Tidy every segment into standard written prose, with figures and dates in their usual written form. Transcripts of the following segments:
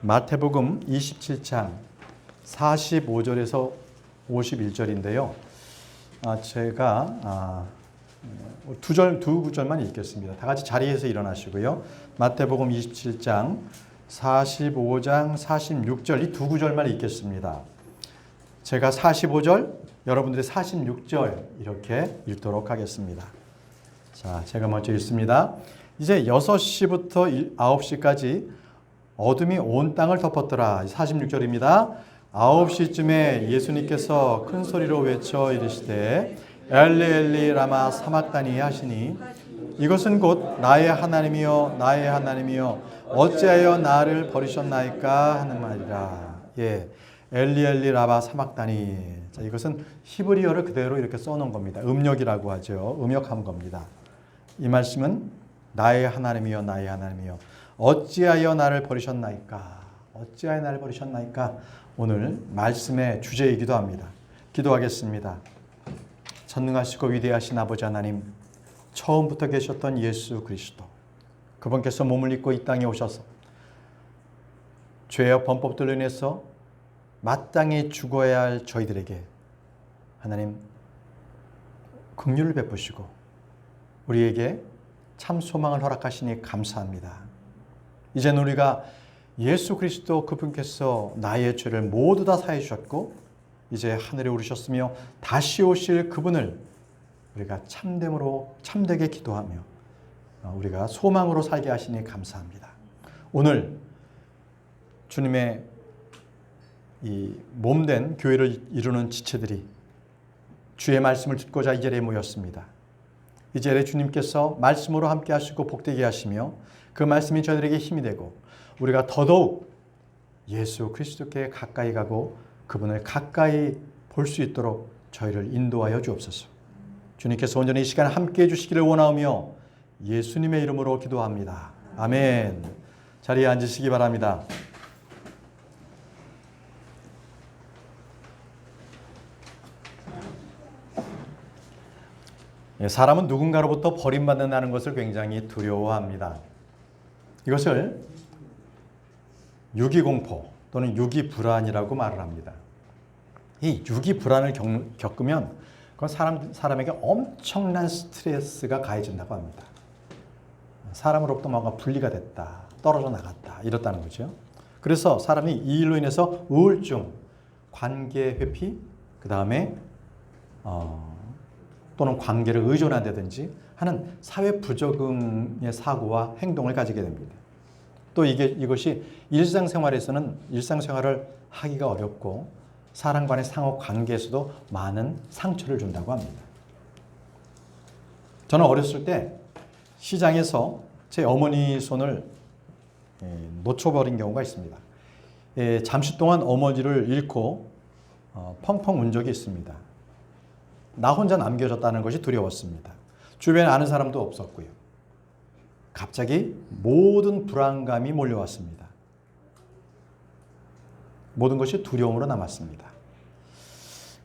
마태복음 27장 45절에서 51절인데요. 제가 두 구절만 읽겠습니다. 다 같이 자리에서 일어나시고요. 마태복음 27장 45장 46절 이 두 구절만 읽겠습니다. 제가 45절, 여러분들이 46절 이렇게 읽도록 하겠습니다. 자, 제가 먼저 읽습니다. 이제 6시부터 9시까지 어둠이 온 땅을 덮었더라. 46절입니다. 9시쯤에 예수님께서 큰 소리로 외쳐 이르시되 엘리 엘리 라마 사막다니 하시니 이것은 곧 나의 하나님이여 나의 하나님이여 어찌하여 나를 버리셨나이까 하는 말이라. 예, 엘리 엘리 라마 사막다니. 자, 이것은 히브리어를 그대로 이렇게 써놓은 겁니다. 음력이라고 하죠. 음역한 겁니다. 이 말씀은 나의 하나님이여 나의 하나님이여 어찌하여 나를 버리셨나이까? 어찌하여 나를 버리셨나이까? 오늘 말씀의 주제이기도 합니다. 기도하겠습니다. 전능하시고 위대하신 아버지 하나님, 처음부터 계셨던 예수 그리스도, 그분께서 몸을 입고 이 땅에 오셔서 죄와 범법들로 인해서 마땅히 죽어야 할 저희들에게 하나님 긍휼을 베푸시고 우리에게 참 소망을 허락하시니 감사합니다. 이제는 우리가 예수 그리스도 그분께서 나의 죄를 모두 다 사해 주셨고 이제 하늘에 오르셨으며 다시 오실 그분을 우리가 참됨으로 참되게 기도하며 우리가 소망으로 살게 하시니 감사합니다. 오늘 주님의 이 몸된 교회를 이루는 지체들이 주의 말씀을 듣고자 이 자리에 모였습니다. 이 자리에 주님께서 말씀으로 함께 하시고 복되게 하시며 그 말씀이 저희들에게 힘이 되고 우리가 더더욱 예수 그리스도께 가까이 가고 그분을 가까이 볼 수 있도록 저희를 인도하여 주옵소서. 주님께서 온전히 이 시간 함께 해주시기를 원하오며 예수님의 이름으로 기도합니다. 아멘. 자리에 앉으시기 바랍니다. 사람은 누군가로부터 버림받는다는 것을 굉장히 두려워합니다. 이것을 유기공포 또는 유기불안이라고 말을 합니다. 이 유기불안을 겪으면 그건 사람에게 엄청난 스트레스가 가해진다고 합니다. 사람으로부터 뭔가 분리가 됐다, 떨어져 나갔다 이렇다는 거죠. 그래서 사람이 이 일로 인해서 우울증, 관계 회피, 그 다음에 또는 관계를 의존한다든지 하는 사회 부적응의 사고와 행동을 가지게 됩니다. 또 이것이 일상생활을 하기가 어렵고 사람 간의 상호 관계에서도 많은 상처를 준다고 합니다. 저는 어렸을 때 시장에서 제 어머니 손을 놓쳐버린 경우가 있습니다. 잠시 동안 어머니를 잃고 펑펑 운 적이 있습니다. 나 혼자 남겨졌다는 것이 두려웠습니다. 주변에 아는 사람도 없었고요. 갑자기 모든 불안감이 몰려왔습니다. 모든 것이 두려움으로 남았습니다.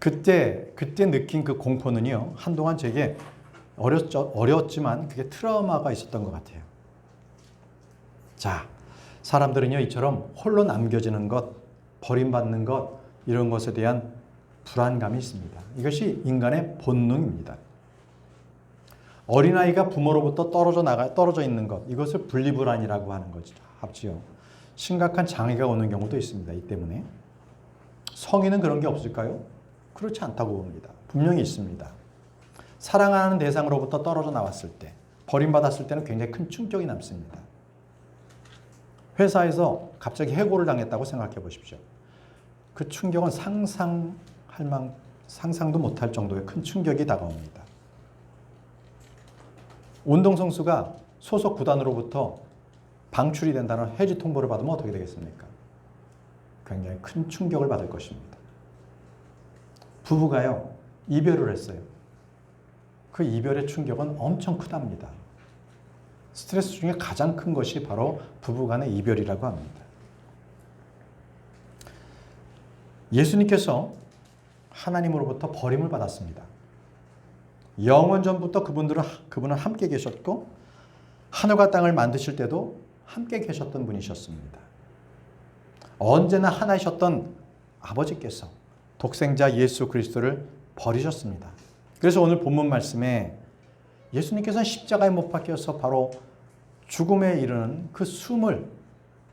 그때 느낀 그 공포는요, 한동안 제게 어렸지만 그게 트라우마가 있었던 것 같아요. 자, 사람들은요, 이처럼 홀로 남겨지는 것, 버림받는 것, 이런 것에 대한 불안감이 있습니다. 이것이 인간의 본능입니다. 어린아이가 부모로부터 떨어져 있는 것, 이것을 분리불안이라고 하는 거죠. 합지요. 심각한 장애가 오는 경우도 있습니다. 이 때문에. 성인은 그런 게 없을까요? 그렇지 않다고 봅니다. 분명히 있습니다. 사랑하는 대상으로부터 떨어져 나왔을 때, 버림받았을 때는 굉장히 큰 충격이 남습니다. 회사에서 갑자기 해고를 당했다고 생각해 보십시오. 그 충격은 상상도 못할 정도의 큰 충격이 다가옵니다. 운동선수가 소속 구단으로부터 방출이 된다는 해지 통보를 받으면 어떻게 되겠습니까? 굉장히 큰 충격을 받을 것입니다. 부부가요, 이별을 했어요. 그 이별의 충격은 엄청 크답니다. 스트레스 중에 가장 큰 것이 바로 부부 간의 이별이라고 합니다. 예수님께서 하나님으로부터 버림을 받았습니다. 영원전부터 그분은 함께 계셨고 하늘과 땅을 만드실 때도 함께 계셨던 분이셨습니다. 언제나 하나이셨던 아버지께서 독생자 예수 그리스도를 버리셨습니다. 그래서 오늘 본문 말씀에 예수님께서는 십자가에 못 박혀서 바로 죽음에 이르는 그 숨을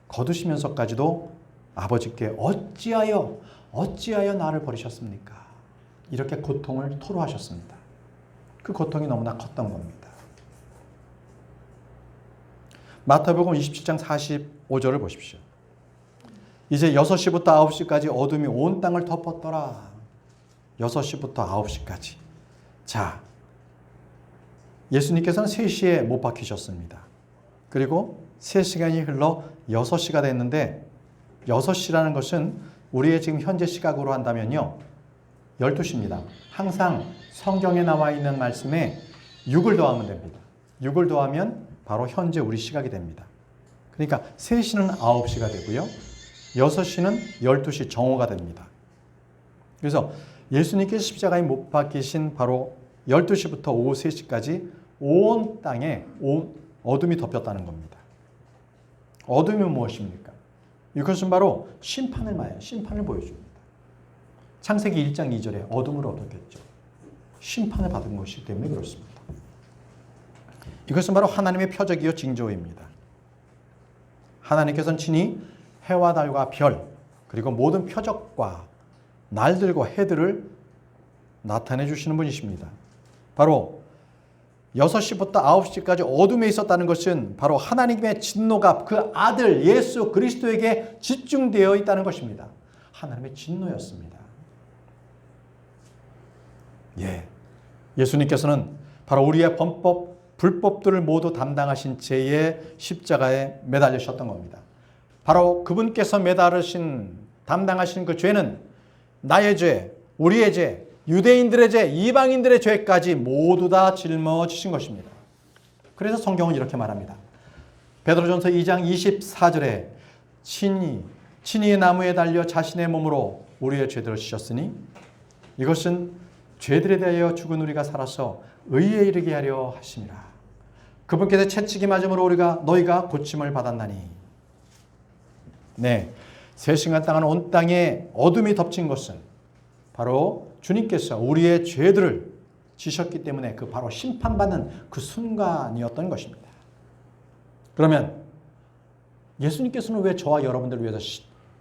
거두시면서까지도 아버지께 어찌하여 나를 버리셨습니까? 이렇게 고통을 토로하셨습니다. 그 고통이 너무나 컸던 겁니다. 마태복음 27장 45절을 보십시오. 이제 6시부터 9시까지 어둠이 온 땅을 덮었더라. 6시부터 9시까지. 자, 예수님께서는 3시에 못 박히셨습니다. 그리고 3시간이 흘러 6시가 됐는데 6시라는 것은 우리의 지금 현재 시각으로 한다면요. 12시입니다. 항상 성경에 나와 있는 말씀에 6을 더하면 됩니다. 6을 더하면 바로 현재 우리 시각이 됩니다. 그러니까 3시는 9시가 되고요. 6시는 12시 정오가 됩니다. 그래서 예수님께서 십자가에 못 박히신 바로 12시부터 오후 3시까지 온 땅에 어둠이 덮였다는 겁니다. 어둠이 무엇입니까? 이것은 바로 심판을 보여줍니다. 창세기 1장 2절에 어둠으로 엎었겠죠. 심판을 받은 것이기 때문에 그렇습니다. 이것은 바로 하나님의 표적이요 징조입니다. 하나님께서는 친히 해와 달과 별 그리고 모든 표적과 날들과 해들을 나타내 주시는 분이십니다. 바로 6시부터 9시까지 어둠에 있었다는 것은 바로 하나님의 진노가 그 아들 예수 그리스도에게 집중되어 있다는 것입니다. 하나님의 진노였습니다. 예수님께서는 바로 우리의 불법들을 모두 담당하신 죄의 십자가에 매달리셨던 겁니다. 바로 그분께서 담당하신 그 죄는 나의 죄, 우리의 죄, 유대인들의 죄, 이방인들의 죄까지 모두 다 짊어지신 것입니다. 그래서 성경은 이렇게 말합니다. 베드로전서 2장 24절에 친히 나무에 달려 자신의 몸으로 우리의 죄들을 지셨으니 이것은 죄들에 대하여 죽은 우리가 살아서 의에 이르게 하려 하심이라. 그분께서 채찍이 맞음으로 너희가 고침을 받았나니. 네, 3시간 동안 온 땅에 어둠이 덮친 것은 바로 주님께서 우리의 죄들을 지셨기 때문에 그 바로 심판받는 그 순간이었던 것입니다. 그러면 예수님께서는 왜 저와 여러분들을 위해서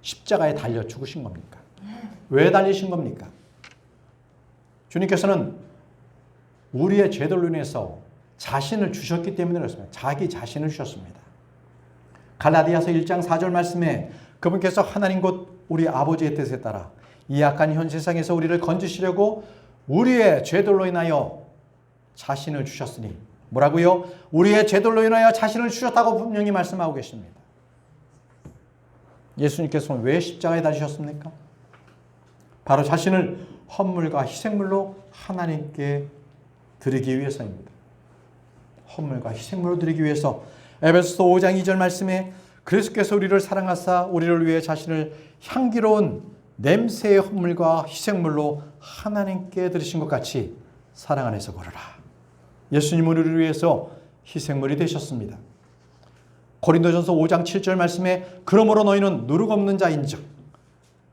십자가에 달려 죽으신 겁니까? 왜 달리신 겁니까? 주님께서는 우리의 죄들로 인해서 자신을 주셨기 때문에 그렇습니다. 자기 자신을 주셨습니다. 갈라디아서 1장 4절 말씀에 그분께서 하나님 곧 우리 아버지의 뜻에 따라 이 악한 현 세상에서 우리를 건지시려고 우리의 죄들로 인하여 자신을 주셨으니 뭐라고요? 우리의 죄들로 인하여 자신을 주셨다고 분명히 말씀하고 계십니다. 예수님께서는 왜 십자가에 달리셨습니까? 바로 자신을 헌물과 희생물로 하나님께 드리기 위해서입니다. 헌물과 희생물로 드리기 위해서 에베소서 5장 2절 말씀에 그리스도께서 우리를 사랑하사 우리를 위해 자신을 향기로운 냄새의 헌물과 희생물로 하나님께 드리신 것 같이 사랑 안에서 걸으라. 예수님 우리를 위해서 희생물이 되셨습니다. 고린도전서 5장 7절 말씀에 그러므로 너희는 누룩 없는 자인즉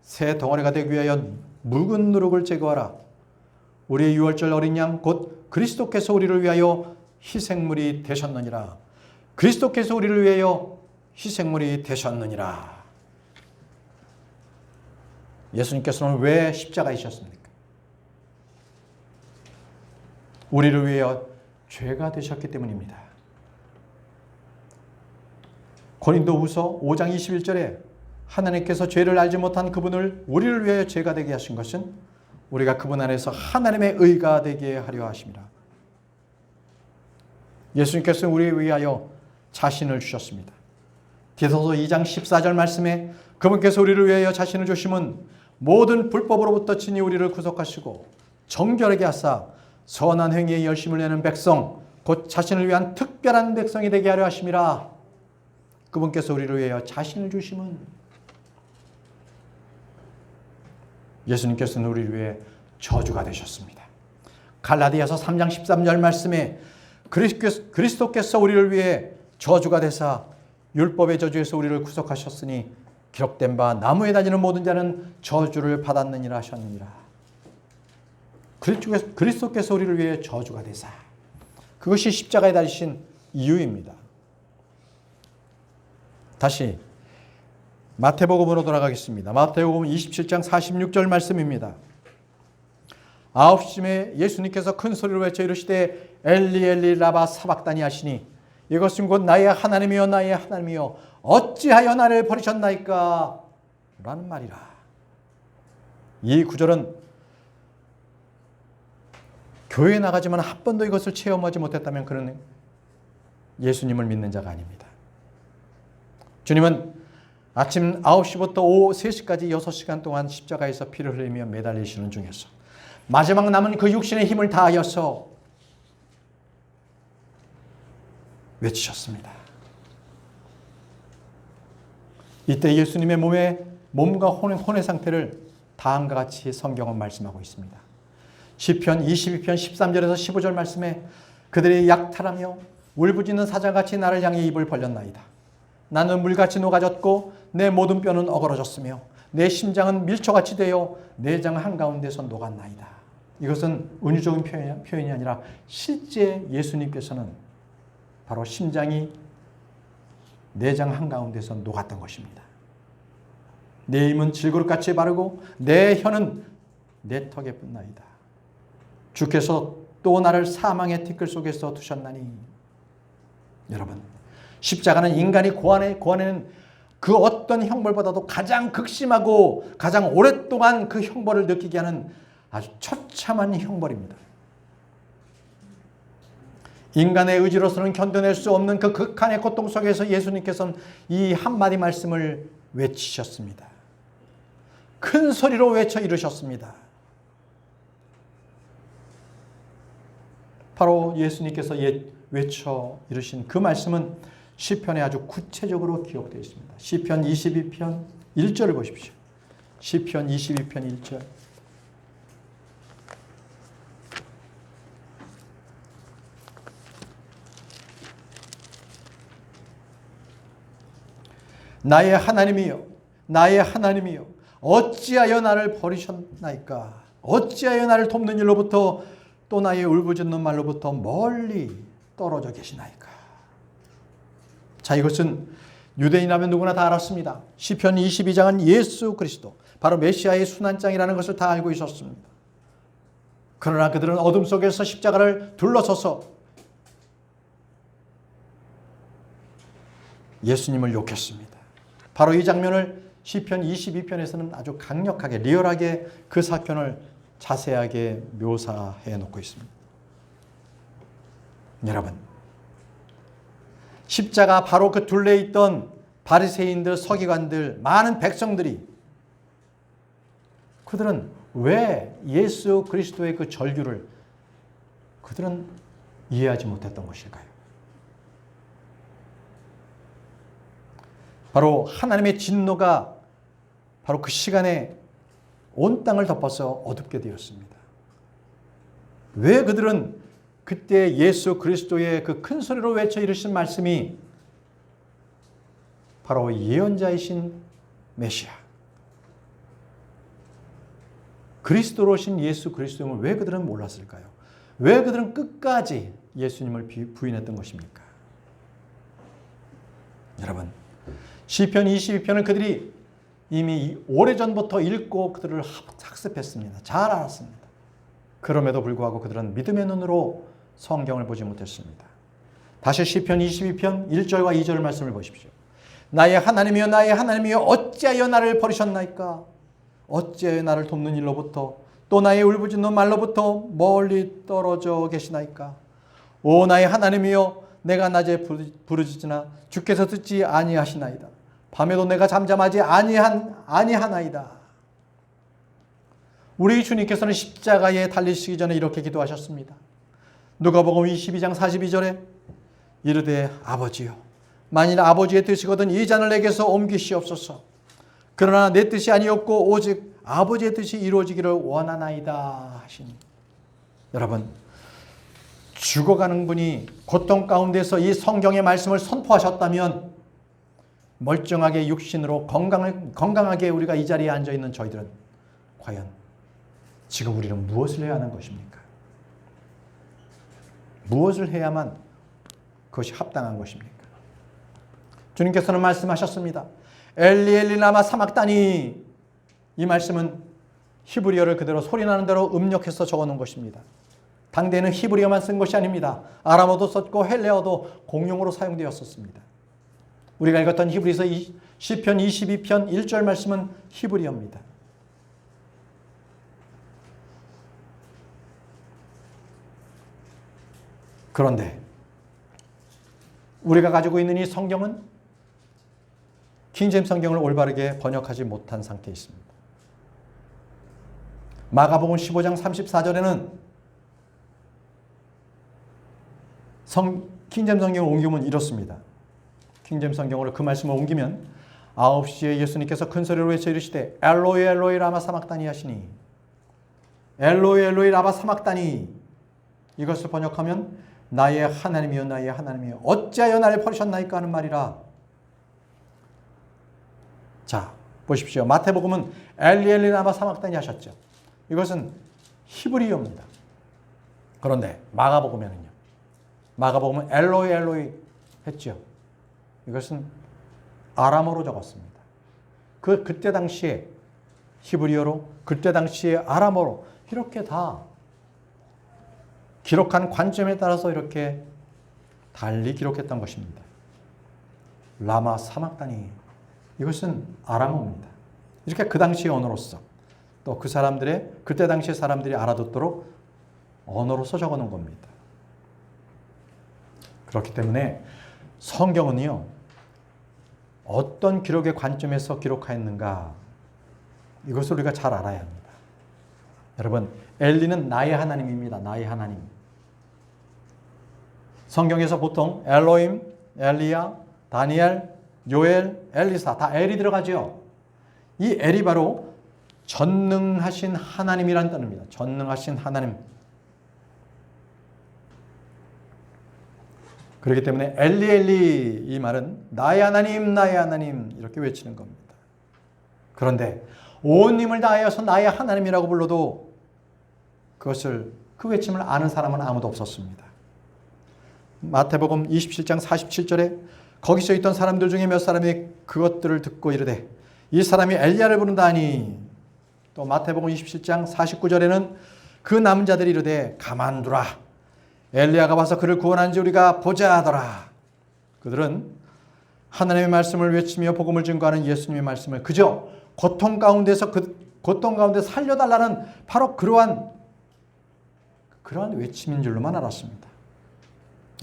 새 덩어리가 되기 위하여 묵은 누룩을 제거하라. 우리의 유월절 어린 양 곧 그리스도께서 우리를 위하여 희생물이 되셨느니라. 그리스도께서 우리를 위하여 희생물이 되셨느니라. 예수님께서는 왜 십자가이셨습니까? 우리를 위하여 죄가 되셨기 때문입니다. 고린도후서 5장 21절에 하나님께서 죄를 알지 못한 그분을 우리를 위하여 죄가 되게 하신 것은 우리가 그분 안에서 하나님의 의가 되게 하려 하십니다. 예수님께서는 우리를 위하여 자신을 주셨습니다. 디도서 2장 14절 말씀에 그분께서 우리를 위하여 자신을 주심은 모든 불법으로부터 친히 우리를 구속하시고 정결하게 하사 선한 행위에 열심을 내는 백성 곧 자신을 위한 특별한 백성이 되게 하려 하심이라. 그분께서 우리를 위하여 자신을 주심은 예수님께서는 우리를 위해 저주가 되셨습니다. 갈라디아서 3장 13절 말씀에 그리스도께서 우리를 위해 저주가 되사 율법의 저주에서 우리를 구속하셨으니 기록된 바 나무에 다니는 모든 자는 저주를 받았느니라 하셨느니라. 그리스도께서 우리를 위해 저주가 되사 그것이 십자가에 달리신 이유입니다. 다시 마태복음으로 돌아가겠습니다. 마태복음 27장 46절 말씀입니다. 9시쯤에 예수님께서 큰 소리로 외쳐 이르시되 엘리 엘리 라바 사박다니 하시니 이것은 곧 나의 하나님이여 나의 하나님이여 어찌하여 나를 버리셨나이까 라는 말이라. 이 구절은 교회에 나가지만 한 번도 이것을 체험하지 못했다면 그는 예수님을 믿는 자가 아닙니다. 주님은 아침 9시부터 오후 3시까지 6시간 동안 십자가에서 피를 흘리며 매달리시는 중에서 마지막 남은 그 육신의 힘을 다하여서 외치셨습니다. 이때 예수님의 몸과 혼의 상태를 다음과 같이 성경은 말씀하고 있습니다. 시편 22편 13절에서 15절 말씀에 그들이 약탈하며 울부짖는 사자같이 나를 향해 입을 벌렸나이다. 나는 물같이 녹아졌고 내 모든 뼈는 어그러졌으며 내 심장은 밀초같이 되어 내장 한가운데서 녹았나이다. 이것은 은유적인 표현이 아니라 실제 예수님께서는 바로 심장이 내장 한가운데서 녹았던 것입니다. 내 힘은 질그릇같이 바르고 내 혀는 내 턱에 붙나이다. 주께서 또 나를 사망의 티끌 속에서 두셨나니. 여러분, 십자가는 인간이 고안에는 그 어떤 형벌보다도 가장 극심하고 가장 오랫동안 그 형벌을 느끼게 하는 아주 처참한 형벌입니다. 인간의 의지로서는 견뎌낼 수 없는 그 극한의 고통 속에서 예수님께서는 이 한마디 말씀을 외치셨습니다. 큰 소리로 외쳐 이르셨습니다. 바로 예수님께서 외쳐 이르신 그 말씀은 시편에 아주 구체적으로 기록되어 있습니다. 시편 22편 1절을 보십시오. 시편 22편 1절. 나의 하나님이여 나의 하나님이여 어찌하여 나를 버리셨나이까. 어찌하여 나를 돕는 일로부터 또 나의 울부짖는 말로부터 멀리 떨어져 계시나이까. 자, 이것은 유대인이라면 누구나 다 알았습니다. 시편 22장은 예수 그리스도 바로 메시아의 순환장이라는 것을 다 알고 있었습니다. 그러나 그들은 어둠 속에서 십자가를 둘러서서 예수님을 욕했습니다. 바로 이 장면을 시편 22편에서는 아주 강력하게 리얼하게 그 사건을 자세하게 묘사해 놓고 있습니다. 여러분, 십자가 바로 그 둘레에 있던 바리새인들, 서기관들, 많은 백성들이 그들은 왜 예수 그리스도의 그 절규를 그들은 이해하지 못했던 것일까요? 바로 하나님의 진노가 바로 그 시간에 온 땅을 덮어서 어둡게 되었습니다. 왜 그들은 그때 예수 그리스도의 그 큰 소리로 외쳐 이르신 말씀이 바로 예언자이신 메시아 그리스도로 오신 예수 그리스도임을 왜 그들은 몰랐을까요? 왜 그들은 끝까지 예수님을 부인했던 것입니까? 여러분, 시편 22편을 그들이 이미 오래전부터 읽고 그들을 학습했습니다. 잘 알았습니다. 그럼에도 불구하고 그들은 믿음의 눈으로 성경을 보지 못했습니다. 다시 시편 22편 1절과 2절 말씀을 보십시오. 나의 하나님이여 나의 하나님이여 어찌하여 나를 버리셨나이까. 어찌하여 나를 돕는 일로부터 또 나의 울부짖는 말로부터 멀리 떨어져 계시나이까. 오 나의 하나님이여 내가 낮에 부르짖으나 주께서 듣지 아니하시나이다. 밤에도 내가 잠잠하지 아니하나이다. 우리 주님께서는 십자가에 달리시기 전에 이렇게 기도하셨습니다. 누가복음 22장 42절에 이르되 아버지여 만일 아버지의 뜻이거든 이 잔을 내게서 옮기시옵소서. 그러나 내 뜻이 아니었고 오직 아버지의 뜻이 이루어지기를 원하나이다 하시니. 여러분, 죽어가는 분이 고통 가운데서 이 성경의 말씀을 선포하셨다면 멀쩡하게 육신으로 건강하게 우리가 이 자리에 앉아 있는 저희들은 과연 지금 우리는 무엇을 해야 하는 것입니까? 무엇을 해야만 그것이 합당한 것입니까? 주님께서는 말씀하셨습니다. 엘리 엘리 라마 사막다니. 이 말씀은 히브리어를 그대로 소리나는 대로 음력해서 적어놓은 것입니다. 당대에는 히브리어만 쓴 것이 아닙니다. 아람어도 썼고 헬레어도 공용어로 사용되었었습니다. 우리가 읽었던 히브리서 시편 22편 1절 말씀은 히브리어입니다. 그런데 우리가 가지고 있는 이 성경은 킹제임스 성경을 올바르게 번역하지 못한 상태에 있습니다. 마가복음 15장 34절에는 킹제임스 성경을 옮기면 이렇습니다. 킹제임스 성경으로 그 말씀을 옮기면 9시에 예수님께서 큰 소리로 외쳐 이르시되 엘로이 엘로이 라마 사막다니 하시니, 엘로이 엘로이 라마 사막다니, 이것을 번역하면 나의 하나님이여 나의 하나님이여 어찌하여 나를 버리셨나이까 하는 말이라. 자, 보십시오. 마태복음은 엘리 엘리 라마 사막다니 하셨죠. 이것은 히브리어입니다. 그런데 마가복음에는요, 마가복음은 엘로이 엘로이 했죠. 이것은 아람어로 적었습니다. 그때 당시에 히브리어로, 그때 당시에 아람어로 이렇게 다 기록한 관점에 따라서 이렇게 달리 기록했던 것입니다. 라마 사막다니, 이것은 아람어입니다. 이렇게 그 당시의 언어로서 또 그 사람들의, 그때 당시의 사람들이 알아듣도록 언어로서 적어놓은 겁니다. 그렇기 때문에 성경은요, 어떤 기록의 관점에서 기록하였는가, 이것을 우리가 잘 알아야 합니다. 여러분, 엘리는 나의 하나님입니다. 나의 하나님. 성경에서 보통 엘로임, 엘리야, 다니엘, 요엘, 엘리사 다 엘이 들어가죠. 이 엘이 바로 전능하신 하나님이라는 뜻입니다. 전능하신 하나님. 그렇기 때문에 엘리 엘리, 이 말은 나의 하나님 나의 하나님 이렇게 외치는 겁니다. 그런데 온 힘을 다하여서 나의 하나님이라고 불러도 그것을, 그 외침을 아는 사람은 아무도 없었습니다. 마태복음 27장 47절에 거기서 있던 사람들 중에 몇 사람이 그것들을 듣고 이르되 이 사람이 엘리야를 부른다 하니, 또 마태복음 27장 49절에는 그 남자들이 이르되 가만두라, 엘리야가 와서 그를 구원한지 우리가 보자 하더라. 그들은 하나님의 말씀을 외치며 복음을 증거하는 예수님의 말씀을 그저 고통 가운데서 고통 가운데 살려달라는 바로 그러한 외침인 줄로만 알았습니다.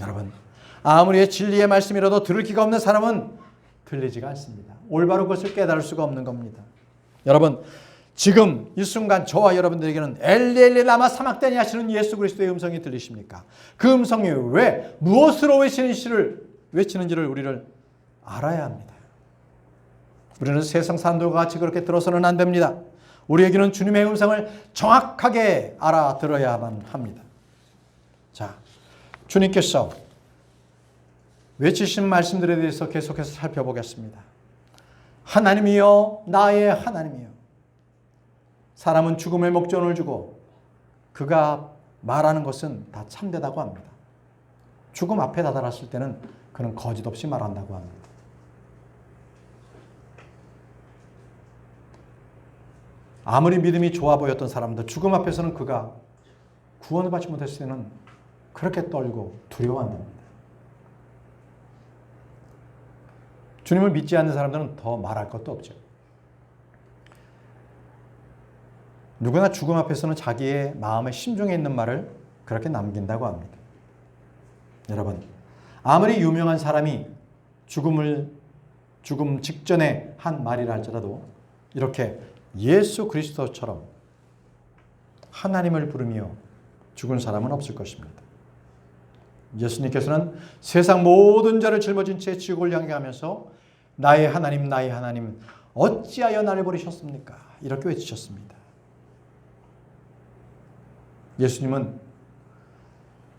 여러분, 아무리 진리의 말씀이라도 들을 기가 없는 사람은 들리지가 않습니다. 올바로 그것을 깨달을 수가 없는 겁니다. 여러분, 지금 이 순간 저와 여러분들에게는 엘리 엘리 라마 사막다니 하시는 예수 그리스도의 음성이 들리십니까? 그 음성이 왜, 무엇으로 외치는지를 우리를 알아야 합니다. 우리는 세상 사람들과 같이 그렇게 들어서는 안 됩니다. 우리에게는 주님의 음성을 정확하게 알아들어야만 합니다. 자, 주님께서 외치신 말씀들에 대해서 계속해서 살펴보겠습니다. 하나님이여 나의 하나님이여. 사람은 죽음의 목전을 주고 그가 말하는 것은 다 참되다고 합니다. 죽음 앞에 다다랐을 때는 그는 거짓 없이 말한다고 합니다. 아무리 믿음이 좋아 보였던 사람도 죽음 앞에서는 그가 구원을 받지 못했을 때는 그렇게 떨고 두려워한답니다. 주님을 믿지 않는 사람들은 더 말할 것도 없죠. 누구나 죽음 앞에서는 자기의 마음의 심중에 있는 말을 그렇게 남긴다고 합니다. 여러분, 아무리 유명한 사람이 죽음 직전에 한 말이라 할지라도 이렇게 예수 그리스도처럼 하나님을 부르며 죽은 사람은 없을 것입니다. 예수님께서는 세상 모든 죄를 짊어진 채 지옥을 향해 가면서 나의 하나님 나의 하나님 어찌하여 나를 버리셨습니까? 이렇게 외치셨습니다. 예수님은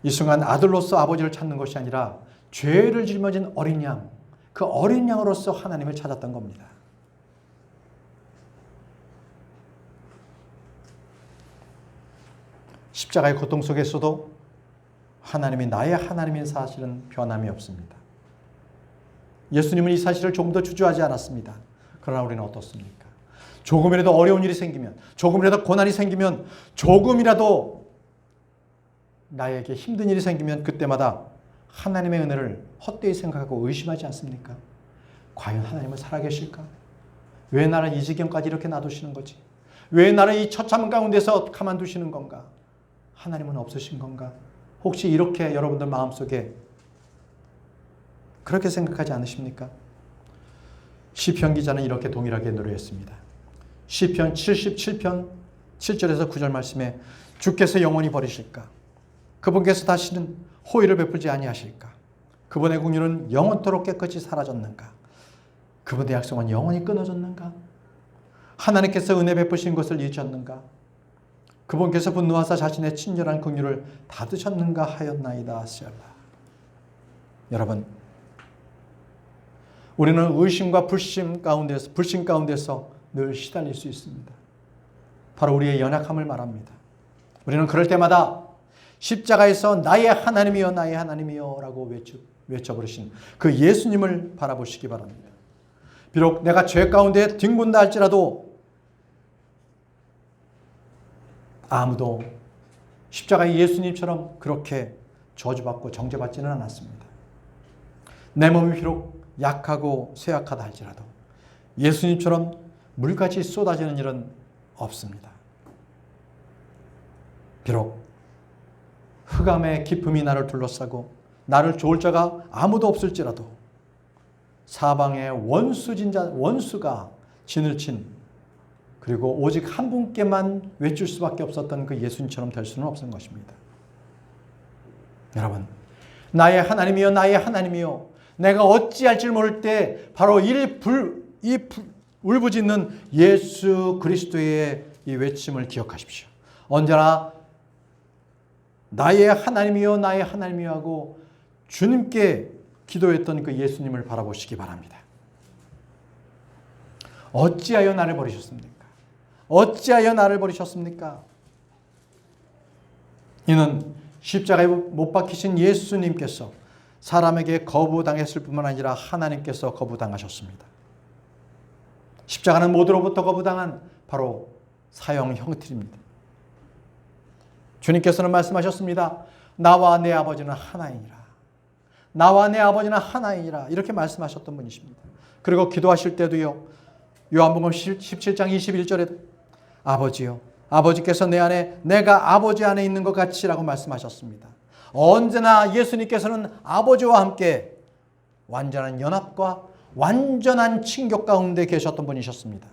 이 순간 아들로서 아버지를 찾는 것이 아니라 죄를 짊어진 어린 양, 그 어린 양으로서 하나님을 찾았던 겁니다. 십자가의 고통 속에서도 하나님이 나의 하나님인 사실은 변함이 없습니다. 예수님은 이 사실을 조금 더 주저하지 않았습니다. 그러나 우리는 어떻습니까? 조금이라도 어려운 일이 생기면, 조금이라도 고난이 생기면, 조금이라도 나에게 힘든 일이 생기면 그때마다 하나님의 은혜를 헛되이 생각하고 의심하지 않습니까? 과연 하나님은 살아계실까? 왜 나를 이 지경까지 이렇게 놔두시는 거지? 왜 나를 이 처참 가운데서 가만두시는 건가? 하나님은 없으신 건가? 혹시 이렇게 여러분들 마음속에 그렇게 생각하지 않으십니까? 시편 기자는 이렇게 동일하게 노래했습니다. 시편 77편 7절에서 9절 말씀에 주께서 영원히 버리실까? 그분께서 다시는 호의를 베풀지 아니하실까? 그분의 긍휼은 영원토록 깨끗이 사라졌는가? 그분의 약속은 영원히 끊어졌는가? 하나님께서 은혜 베푸신 것을 잊었는가? 그분께서 분노하사 자신의 친절한 긍휼을 닫으셨는가 하였나이다 하시라. 여러분, 우리는 의심과 불신 가운데서 늘 시달릴 수 있습니다. 바로 우리의 연약함을 말합니다. 우리는 그럴 때마다 십자가에서 나의 하나님이여 나의 하나님이여 라고 외쳐 부르신 그 예수님을 바라보시기 바랍니다. 비록 내가 죄 가운데 뒹군다 할지라도 아무도 십자가의 예수님처럼 그렇게 저주받고 정죄받지는 않았습니다. 내 몸이 비록 약하고 쇠약하다 할지라도 예수님처럼 물같이 쏟아지는 일은 없습니다. 비록 흑암의 깊음이 나를 둘러싸고 나를 좋을 자가 아무도 없을지라도 사방에 원수가 진을 친 그리고 오직 한 분께만 외칠 수밖에 없었던 그 예수님처럼 될 수는 없는 것입니다. 여러분, 나의 하나님이여 나의 하나님이여 내가 어찌할 줄 모를 때 바로 이 울부짖는 예수 그리스도의 이 외침을 기억하십시오. 언제나 나의 하나님이여 나의 하나님이여 하고 주님께 기도했던 그 예수님을 바라보시기 바랍니다. 어찌하여 나를 버리셨습니까? 어찌하여 나를 버리셨습니까? 이는 십자가에 못 박히신 예수님께서 사람에게 거부당했을 뿐만 아니라 하나님께서 거부당하셨습니다. 십자가는 모두로부터 거부당한 바로 사형 형틀입니다. 주님께서는 말씀하셨습니다. 나와 내 아버지는 하나이니라. 나와 내 아버지는 하나이니라. 이렇게 말씀하셨던 분이십니다. 그리고 기도하실 때도요. 요한복음 17장 21절에 아버지요. 아버지께서 내 안에 내가 아버지 안에 있는 것 같이라고 말씀하셨습니다. 언제나 예수님께서는 아버지와 함께 완전한 연합과 완전한 친교 가운데 계셨던 분이셨습니다.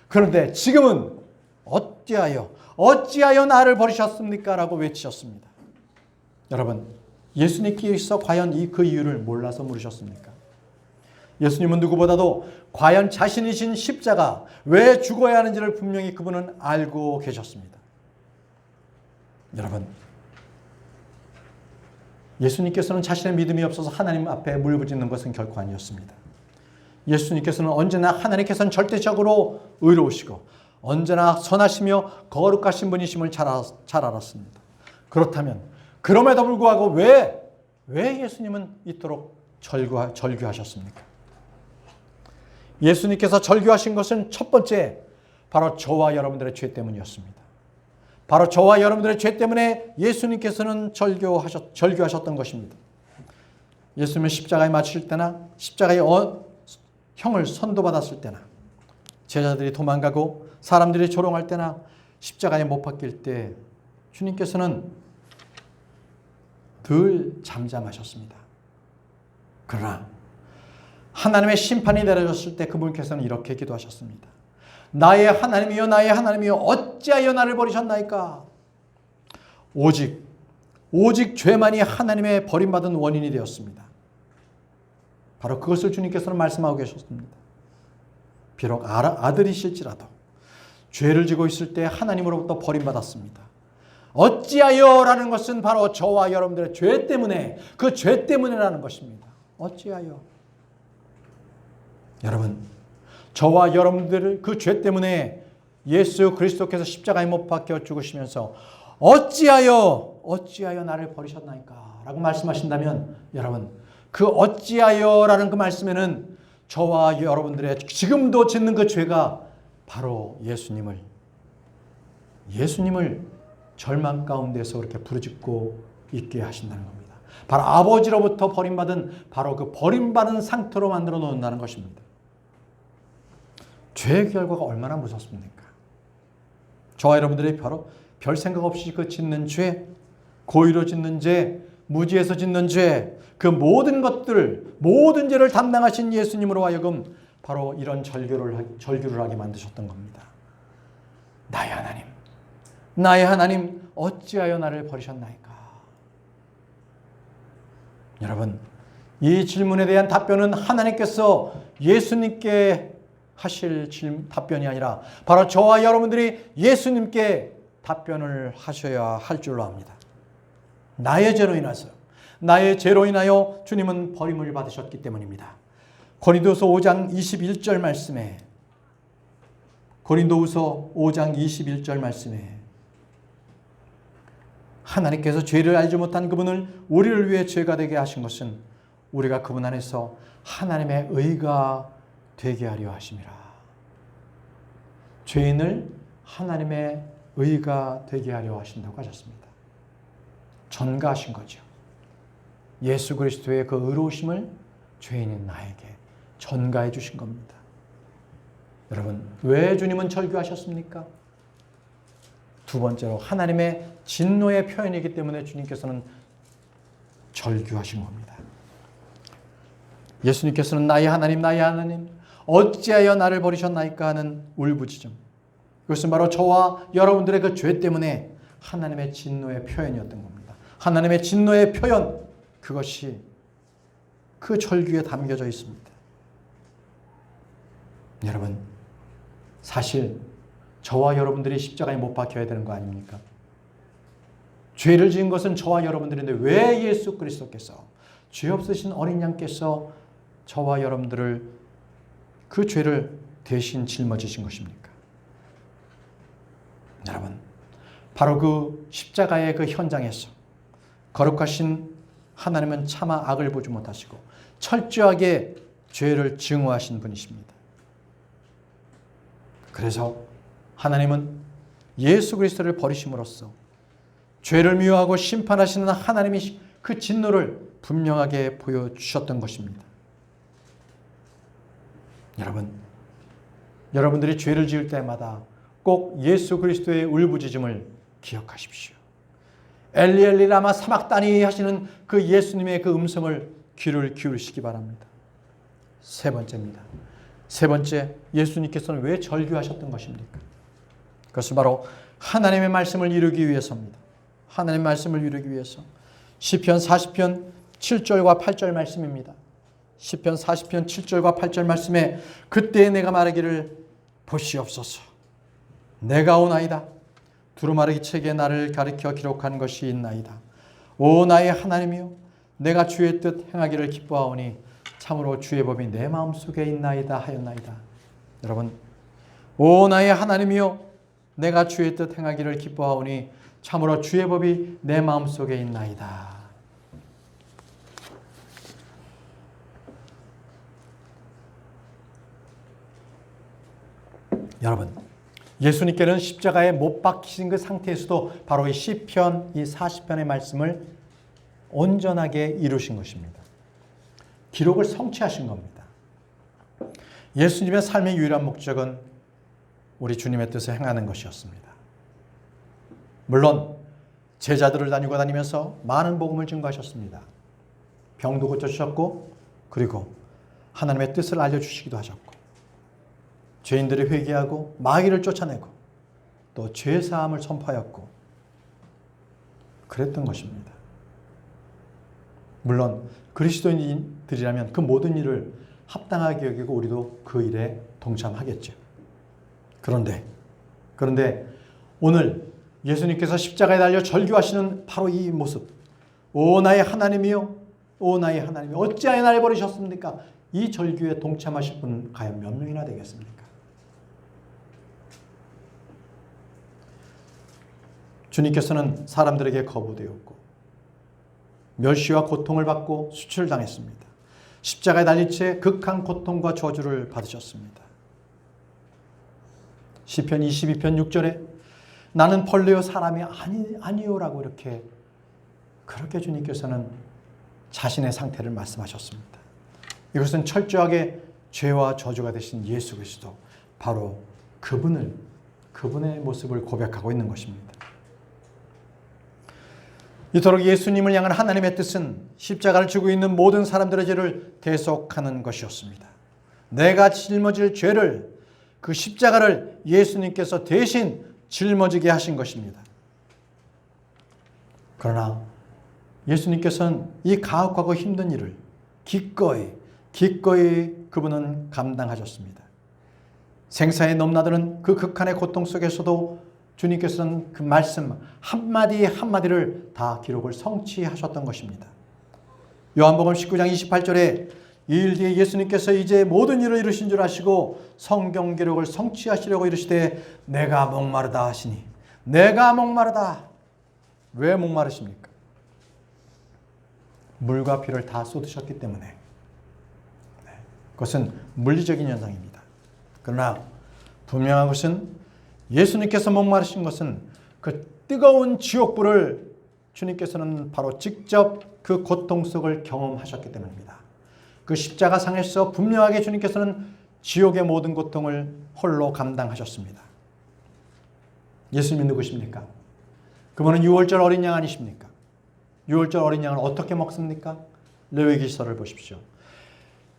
그런데 지금은 어찌하여 나를 버리셨습니까? 라고 외치셨습니다. 여러분, 예수님께서 과연 그 이유를 몰라서 물으셨습니까? 예수님은 누구보다도 과연 자신이신 십자가 왜 죽어야 하는지를 분명히 그분은 알고 계셨습니다. 여러분, 예수님께서는 자신의 믿음이 없어서 하나님 앞에 물부짖는 것은 결코 아니었습니다. 예수님께서는 언제나 하나님께서는 절대적으로 의로우시고 언제나 선하시며 거룩하신 분이심을 잘 알았습니다. 그렇다면 그럼에도 불구하고 왜 예수님은 이토록 절규하셨습니까? 예수님께서 절규하신 것은 첫 번째 바로 저와 여러분들의 죄 때문이었습니다. 바로 저와 여러분들의 죄 때문에 예수님께서는 절규하셨던 것입니다. 예수님은 십자가에 맞으실 때나 십자가의 형을 선도받았을 때나 제자들이 도망가고 사람들이 조롱할 때나 십자가에 못 박힐 때 주님께서는 늘 잠잠하셨습니다. 그러나 하나님의 심판이 내려졌을 때 그분께서는 이렇게 기도하셨습니다. 나의 하나님이여 나의 하나님이여 어찌하여 나를 버리셨나이까? 오직 죄만이 하나님의 버림받은 원인이 되었습니다. 바로 그것을 주님께서는 말씀하고 계셨습니다. 비록 아들이실지라도 죄를 지고 있을 때 하나님으로부터 버림받았습니다. 어찌하여 라는 것은 바로 저와 여러분들의 죄 때문에 그 죄 때문이라는 것입니다. 어찌하여. 여러분, 저와 여러분들을 그 죄 때문에 예수 그리스도께서 십자가에 못 박혀 죽으시면서 어찌하여 나를 버리셨나이까 라고 말씀하신다면, 여러분, 그 어찌하여라는 그 말씀에는 저와 여러분들의 지금도 짓는 그 죄가 바로 예수님을 절망 가운데서 그렇게 부르짖고 있게 하신다는 겁니다. 바로 아버지로부터 버림받은 바로 그 버림받은 상태로 만들어 놓는다는 것입니다. 죄의 결과가 얼마나 무섭습니까? 저와 여러분들이 바로 별 생각 없이 그 짓는 죄, 고의로 짓는 죄, 무지해서 짓는 죄, 그 모든 것들, 모든 죄를 담당하신 예수님으로 하여금 바로 이런 절규를 하게 만드셨던 겁니다. 나의 하나님, 어찌하여 나를 버리셨나이까? 여러분, 이 질문에 대한 답변은 하나님께서 예수님께 하실 답변이 아니라 바로 저와 여러분들이 예수님께 답변을 하셔야 할 줄로 압니다. 나의 죄로 인하여 주님은 버림을 받으셨기 때문입니다. 고린도후서 5장 21절 말씀에 하나님께서 죄를 알지 못한 그분을 우리를 위해 죄가 되게 하신 것은 우리가 그분 안에서 하나님의 의가 되게 하려 하심이라. 죄인을 하나님의 의가 되게 하려 하신다고 하셨습니다. 전가하신 거죠. 예수 그리스도의 그 의로우심을 죄인인 나에게 전가해 주신 겁니다. 여러분, 왜 주님은 절규하셨습니까? 두 번째로 하나님의 진노의 표현이기 때문에 주님께서는 절규하신 겁니다. 예수님께서는 나의 하나님 어찌하여 나를 버리셨나이까 하는 울부짖음, 이것은 바로 저와 여러분들의 그 죄 때문에 하나님의 진노의 표현이었던 겁니다. 하나님의 진노의 표현, 그것이 그 절규에 담겨져 있습니다. 여러분, 사실 저와 여러분들이 십자가에 못 박혀야 되는 거 아닙니까? 죄를 지은 것은 저와 여러분들인데 왜 예수 그리스도께서, 죄 없으신 어린 양께서 저와 여러분들을 그 죄를 대신 짊어지신 것입니까? 여러분, 바로 그 십자가의 그 현장에서 거룩하신 하나님은 차마 악을 보지 못하시고 철저하게 죄를 증오하신 분이십니다. 그래서 하나님은 예수 그리스도를 버리심으로써 죄를 미워하고 심판하시는 하나님이 그 진노를 분명하게 보여주셨던 것입니다. 여러분들이 죄를 지을 때마다 꼭 예수 그리스도의 울부짖음을 기억하십시오. 엘리 엘리 라마 사막다니 하시는 그 예수님의 그 음성을 귀를 기울이시기 바랍니다. 세 번째, 예수님께서는 왜 절규하셨던 것입니까? 그것은 바로 하나님의 말씀을 이루기 위해서입니다. 하나님의 말씀을 이루기 위해서. 시편 40편 7절과 8절 말씀입니다. 시편 40편 7절과 8절 말씀에 그때 내가 말하기를 보시옵소서. 내가 오나이다. 두루마리 책에 나를 가리켜 기록한 것이 있나이다. 오 나의 하나님이여, 내가 주의 뜻 행하기를 기뻐하오니 참으로 주의 법이 내 마음속에 있나이다 하였나이다. 여러분, 오 나의 하나님이여, 내가 주의 뜻 행하기를 기뻐하오니 참으로 주의 법이 내 마음속에 있나이다. 여러분, 예수님께는 십자가에 못 박히신 그 상태에서도 바로 이 시편, 이 40편의 말씀을 온전하게 이루신 것입니다. 기록을 성취하신 겁니다. 예수님의 삶의 유일한 목적은 우리 주님의 뜻을 행하는 것이었습니다. 물론 제자들을 다니면서 많은 복음을 증거하셨습니다. 병도 고쳐주셨고, 그리고 하나님의 뜻을 알려주시기도 하셨고, 죄인들이 회개하고 마귀를 쫓아내고 또 죄사함을 선포하였고 그랬던 것입니다. 물론 그리스도인들이라면 그 모든 일을 합당하게 여기고 우리도 그 일에 동참하겠죠. 그런데 오늘 예수님께서 십자가에 달려 절규하시는 바로 이 모습, 오 나의 하나님이여, 오 나의 하나님이여, 어찌하여 나를 버리셨습니까? 이 절규에 동참하실 분 과연 몇 명이나 되겠습니까? 주님께서는 사람들에게 거부되었고 멸시와 고통을 받고 수출당했습니다. 십자가에 달린 채 극한 고통과 저주를 받으셨습니다. 시편 22편 6절에 나는 벌레요 사람이 아니요라고 그렇게 주님께서는 자신의 상태를 말씀하셨습니다. 이것은 철저하게 죄와 저주가 되신 예수 그리스도, 바로 그분의 모습을 고백하고 있는 것입니다. 이토록 예수님을 향한 하나님의 뜻은 십자가를 지고 있는 모든 사람들의 죄를 대속하는 것이었습니다. 내가 짊어질 죄를, 그 십자가를 예수님께서 대신 짊어지게 하신 것입니다. 그러나 예수님께서는 이 가혹하고 힘든 일을 기꺼이 그분은 감당하셨습니다. 생사에 넘나드는 그 극한의 고통 속에서도 주님께서는 그 말씀 한마디 한마디를 다 기록을 성취하셨던 것입니다. 요한복음 19장 28절에 이 일 뒤에 예수님께서 이제 모든 일을 이루신 줄 아시고 성경 기록을 성취하시려고 이르시되 내가 목마르다 하시니, 내가 목마르다. 왜 목마르십니까? 물과 피를 다 쏟으셨기 때문에. 그것은 물리적인 현상입니다. 그러나 분명한 것은 예수님께서 목마르신 것은 그 뜨거운 지옥불을 주님께서는 바로 직접 그 고통 속을 경험하셨기 때문입니다. 그 십자가상에서 분명하게 주님께서는 지옥의 모든 고통을 홀로 감당하셨습니다. 예수님이 누구십니까? 그분은 유월절 어린 양 아니십니까? 유월절 어린 양을 어떻게 먹습니까? 레위기서를 보십시오.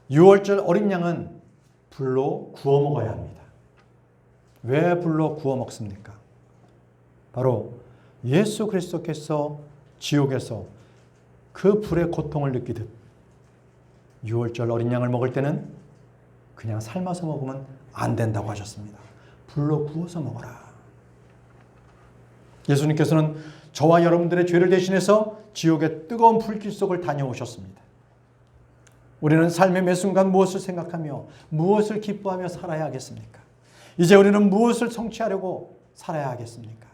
유월절 어린 양은 불로 구워 먹어야 합니다. 왜 불로 구워 먹습니까? 바로 예수 그리스도께서 지옥에서 그 불의 고통을 느끼듯 유월절 어린 양을 먹을 때는 그냥 삶아서 먹으면 안 된다고 하셨습니다. 불로 구워서 먹어라. 예수님께서는 저와 여러분들의 죄를 대신해서 지옥의 뜨거운 불길 속을 다녀오셨습니다. 우리는 삶의 매 순간 무엇을 생각하며 무엇을 기뻐하며 살아야 하겠습니까? 이제 우리는 무엇을 성취하려고 살아야 하겠습니까?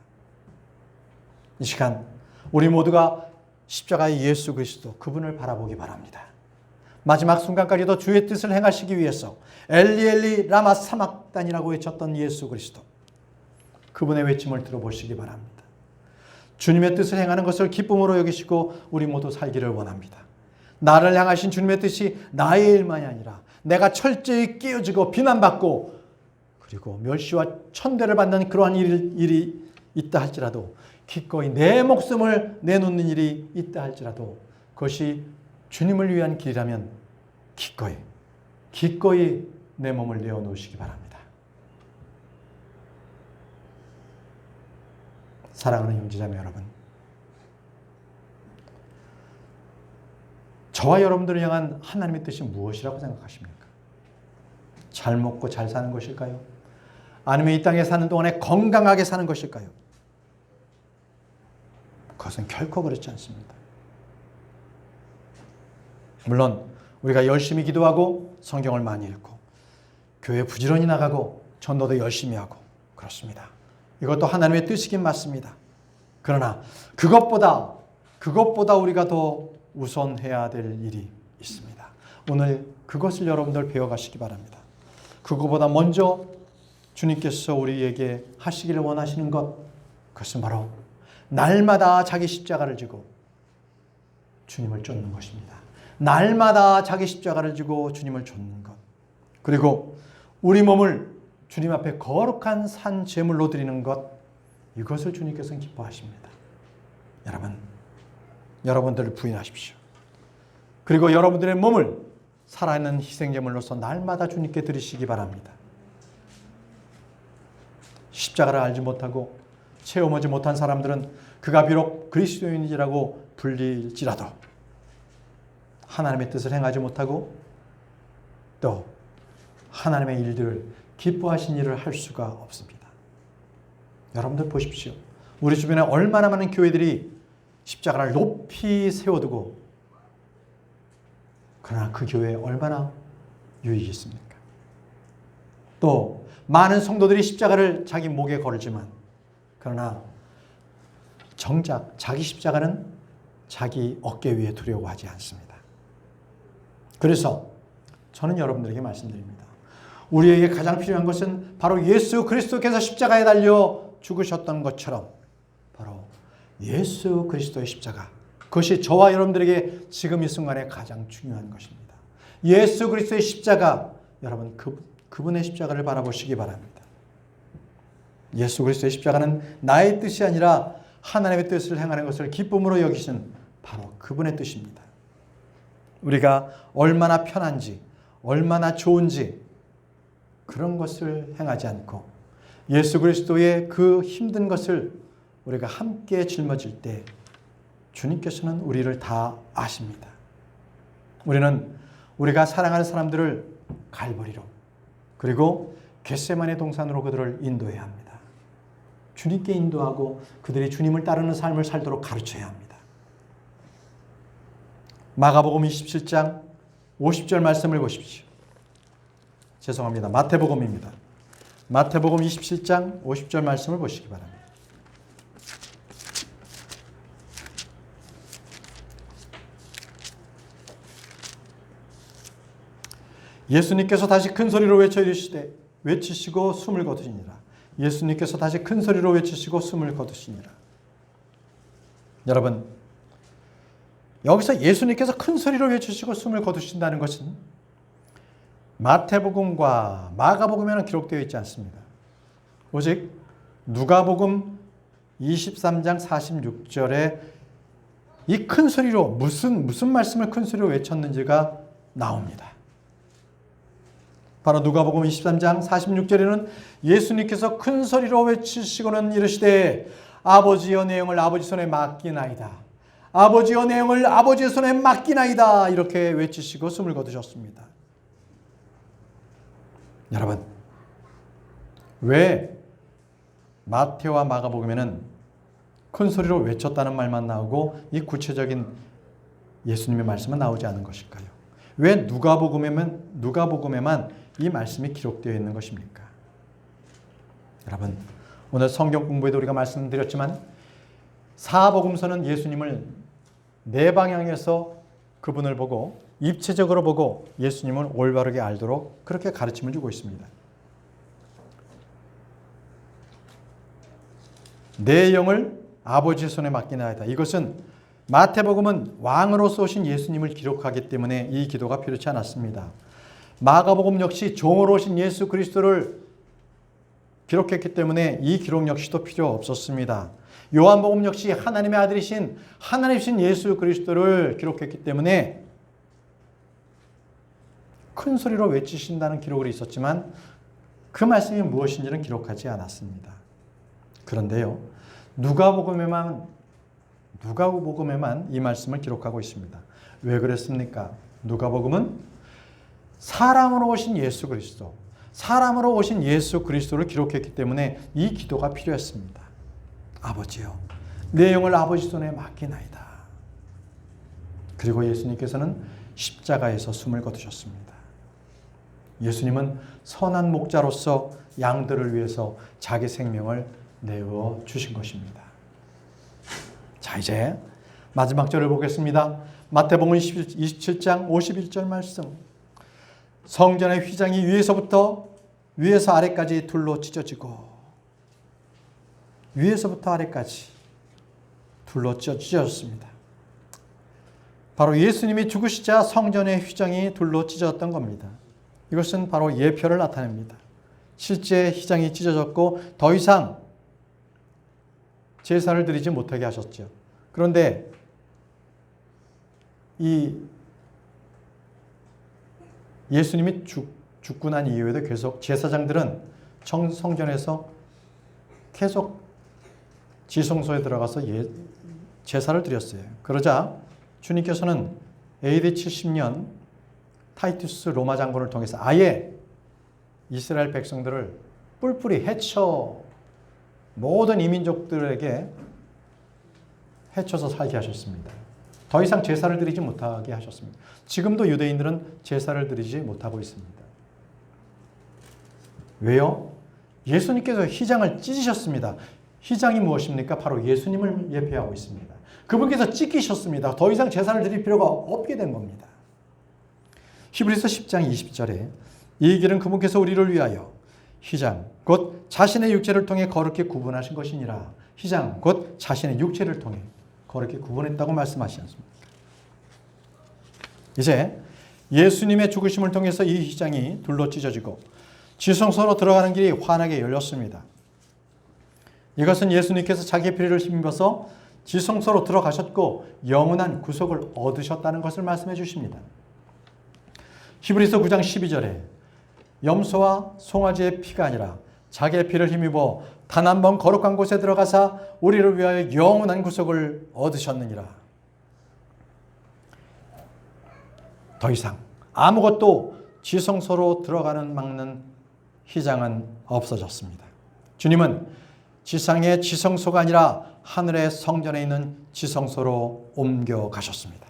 이 시간 우리 모두가 십자가의 예수 그리스도, 그분을 바라보기 바랍니다. 마지막 순간까지도 주의 뜻을 행하시기 위해서 엘리 엘리 라마 사막단이라고 외쳤던 예수 그리스도, 그분의 외침을 들어보시기 바랍니다. 주님의 뜻을 행하는 것을 기쁨으로 여기시고 우리 모두 살기를 원합니다. 나를 향하신 주님의 뜻이 나의 일만이 아니라 내가 철저히 깨어지고 비난받고 그리고 멸시와 천대를 받는 그러한 일이 있다 할지라도, 기꺼이 내 목숨을 내놓는 일이 있다 할지라도 그것이 주님을 위한 길이라면 기꺼이 내 몸을 내어놓으시기 바랍니다. 사랑하는 형제자매 여러분, 저와 여러분들을 향한 하나님의 뜻이 무엇이라고 생각하십니까? 잘 먹고 잘 사는 것일까요? 아니면 이 땅에 사는 동안에 건강하게 사는 것일까요? 그것은 결코 그렇지 않습니다. 물론 우리가 열심히 기도하고 성경을 많이 읽고 교회 부지런히 나가고 전도도 열심히 하고 그렇습니다. 이것도 하나님의 뜻이긴 맞습니다. 그러나 그것보다 우리가 더 우선해야 될 일이 있습니다. 오늘 그것을 여러분들 배워가시기 바랍니다. 그것보다 먼저 주님께서 우리에게 하시기를 원하시는 것, 그것은 바로 날마다 자기 십자가를 지고 주님을 쫓는 것입니다. 날마다 자기 십자가를 지고 주님을 쫓는 것, 그리고 우리 몸을 주님 앞에 거룩한 산 제물로 드리는 것, 이것을 주님께서는 기뻐하십니다. 여러분들을 부인하십시오. 그리고 여러분들의 몸을 살아있는 희생제물로서 날마다 주님께 드리시기 바랍니다. 십자가를 알지 못하고 체험하지 못한 사람들은 그가 비록 그리스도인이라고 불릴지라도 하나님의 뜻을 행하지 못하고 또 하나님의 일들을, 기뻐하신 일을 할 수가 없습니다. 여러분들 보십시오. 우리 주변에 얼마나 많은 교회들이 십자가를 높이 세워두고, 그러나 그 교회에 얼마나 유익이 있습니까? 또 많은 성도들이 십자가를 자기 목에 걸지만 그러나 정작 자기 십자가는 자기 어깨 위에 두려고 하지 않습니다. 그래서 저는 여러분들에게 말씀드립니다. 우리에게 가장 필요한 것은 바로 예수 그리스도께서 십자가에 달려 죽으셨던 것처럼 바로 예수 그리스도의 십자가, 그것이 저와 여러분들에게 지금 이 순간에 가장 중요한 것입니다. 예수 그리스도의 십자가, 여러분 그분의 십자가를 바라보시기 바랍니다. 예수 그리스도의 십자가는 나의 뜻이 아니라 하나님의 뜻을 행하는 것을 기쁨으로 여기신 바로 그분의 뜻입니다. 우리가 얼마나 편한지, 얼마나 좋은지 그런 것을 행하지 않고 예수 그리스도의 그 힘든 것을 우리가 함께 짊어질 때 주님께서는 우리를 다 아십니다. 우리는 우리가 사랑하는 사람들을 갈보리로 그리고 겟세마네 동산으로 그들을 인도해야 합니다. 주님께 인도하고 그들이 주님을 따르는 삶을 살도록 가르쳐야 합니다. 마가복음 27장 50절 말씀을 보십시오. 죄송합니다. 마태복음입니다. 마태복음 27장 50절 말씀을 보시기 바랍니다. 예수님께서 다시 큰 소리로 외치시고 숨을 거두시니라. 예수님께서 다시 큰 소리로 외치시고 숨을 거두시니라. 여러분, 여기서 예수님께서 큰 소리로 외치시고 숨을 거두신다는 것은 마태복음과 마가복음에는 기록되어 있지 않습니다. 오직 누가복음 23장 46절에 이 큰 소리로 무슨 말씀을 큰 소리로 외쳤는지가 나옵니다. 바로 누가복음 23장 46절에는 예수님께서 큰 소리로 외치시고는 이르시되 아버지여 내 영을 아버지 손에 맡기나이다. 아버지여 내 영을 아버지의 손에 맡기나이다. 이렇게 외치시고 숨을 거두셨습니다. 여러분, 왜 마태와 마가복음에는 큰 소리로 외쳤다는 말만 나오고 이 구체적인 예수님의 말씀은 나오지 않은 것일까요? 왜 누가복음에만 이 말씀이 기록되어 있는 것입니까? 여러분, 오늘 성경 공부에도 우리가 말씀드렸지만 사복음서는 예수님을 네 방향에서 그분을 보고 입체적으로 보고 예수님을 올바르게 알도록 그렇게 가르침을 주고 있습니다. 내 영을 아버지의 손에 맡기나이다. 이것은 마태복음은 왕으로서 오신 예수님을 기록하기 때문에 이 기도가 필요치 않았습니다. 마가복음 역시 종으로 오신 예수 그리스도를 기록했기 때문에 이 기록 역시도 필요 없었습니다. 요한복음 역시 하나님의 아들이신 하나님이신 예수 그리스도를 기록했기 때문에 큰 소리로 외치신다는 기록이 있었지만 그 말씀이 무엇인지는 기록하지 않았습니다. 그런데요, 누가복음에만 이 말씀을 기록하고 있습니다. 왜 그랬습니까? 누가복음은 사람으로 오신 예수 그리스도를 기록했기 때문에 이 기도가 필요했습니다. 아버지요, 내 영을 아버지 손에 맡기나이다. 그리고 예수님께서는 십자가에서 숨을 거두셨습니다. 예수님은 선한 목자로서 양들을 위해서 자기 생명을 내어 주신 것입니다. 자, 이제 마지막 절을 보겠습니다. 마태복음 27장 51절 말씀. 성전의 휘장이 위에서 아래까지 둘로 찢어지고 위에서부터 아래까지 둘로 찢어졌습니다. 바로 예수님이 죽으시자 성전의 휘장이 둘로 찢어졌던 겁니다. 이것은 바로 예표를 나타냅니다. 실제 휘장이 찢어졌고 더 이상 제사를 드리지 못하게 하셨죠. 그런데 이 예수님이 죽고 난 이후에도 계속 제사장들은 성전에서 계속 지성소에 들어가서 제사를 드렸어요. 그러자 주님께서는 AD 70년 타이투스 로마 장군을 통해서 아예 이스라엘 백성들을 뿔뿔이 해쳐 모든 이민족들에게 해쳐서 살게 하셨습니다. 더 이상 제사를 드리지 못하게 하셨습니다. 지금도 유대인들은 제사를 드리지 못하고 있습니다. 왜요? 예수님께서 휘장을 찢으셨습니다. 휘장이 무엇입니까? 바로 예수님을 예표하고 있습니다. 그분께서 찢기셨습니다. 더 이상 제사를 드릴 필요가 없게 된 겁니다. 히브리서 10장 20절에 이 길은 그분께서 우리를 위하여 휘장 곧 자신의 육체를 통해 거룩히 구분하신 것이니라. 휘장 곧 자신의 육체를 통해 거룩히 구분했다고 말씀하시지 않습니까? 이제 예수님의 죽으심을 통해서 이 휘장이 둘로 찢어지고 지성소로 들어가는 길이 환하게 열렸습니다. 이것은 예수님께서 자기의 피를 힘입어서 지성소로 들어가셨고 영원한 구속을 얻으셨다는 것을 말씀해 주십니다. 히브리서 9장 12절에 염소와 송아지의 피가 아니라 자기의 피를 힘입어 단 한 번 거룩한 곳에 들어가사 우리를 위하여 영원한 구속을 얻으셨느니라. 더 이상 아무것도 지성소로 들어가는 막는 휘장은 없어졌습니다. 주님은 지상의 지성소가 아니라 하늘의 성전에 있는 지성소로 옮겨가셨습니다.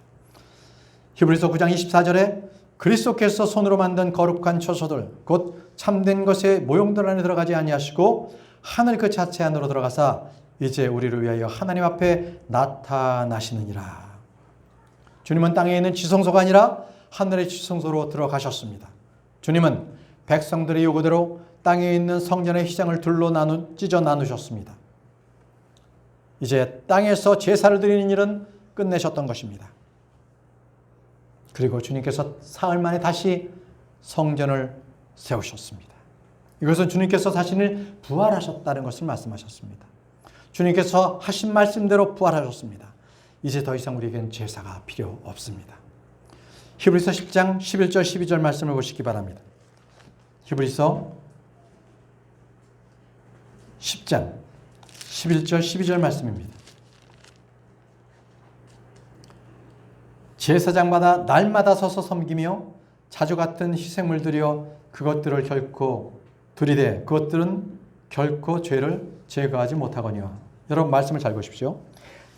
히브리서 9장 24절에 그리스도께서 손으로 만든 거룩한 처소들 곧 참된 것의 모형들 안에 들어가지 아니하시고 하늘 그 자체 안으로 들어가사 이제 우리를 위하여 하나님 앞에 나타나시느니라. 주님은 땅에 있는 지성소가 아니라 하늘의 지성소로 들어가셨습니다. 주님은 백성들의 요구대로 땅에 있는 성전의 휘장을 둘로 찢어 나누셨습니다. 이제 땅에서 제사를 드리는 일은 끝내셨던 것입니다. 그리고 주님께서 사흘 만에 다시 성전을 세우셨습니다. 이것은 주님께서 자신을 부활하셨다는 것을 말씀하셨습니다. 주님께서 하신 말씀대로 부활하셨습니다. 이제 더 이상 우리에겐 제사가 필요 없습니다. 히브리서 10장 11절 12절 말씀을 보시기 바랍니다. 히브리서 10장 11절 12절 말씀입니다. 제사장마다 날마다 서서 섬기며 자주 같은 희생물 드려 그것들을 결코 드리되 그것들은 결코 죄를 제거하지 못하거니와. 여러분 말씀을 잘 보십시오.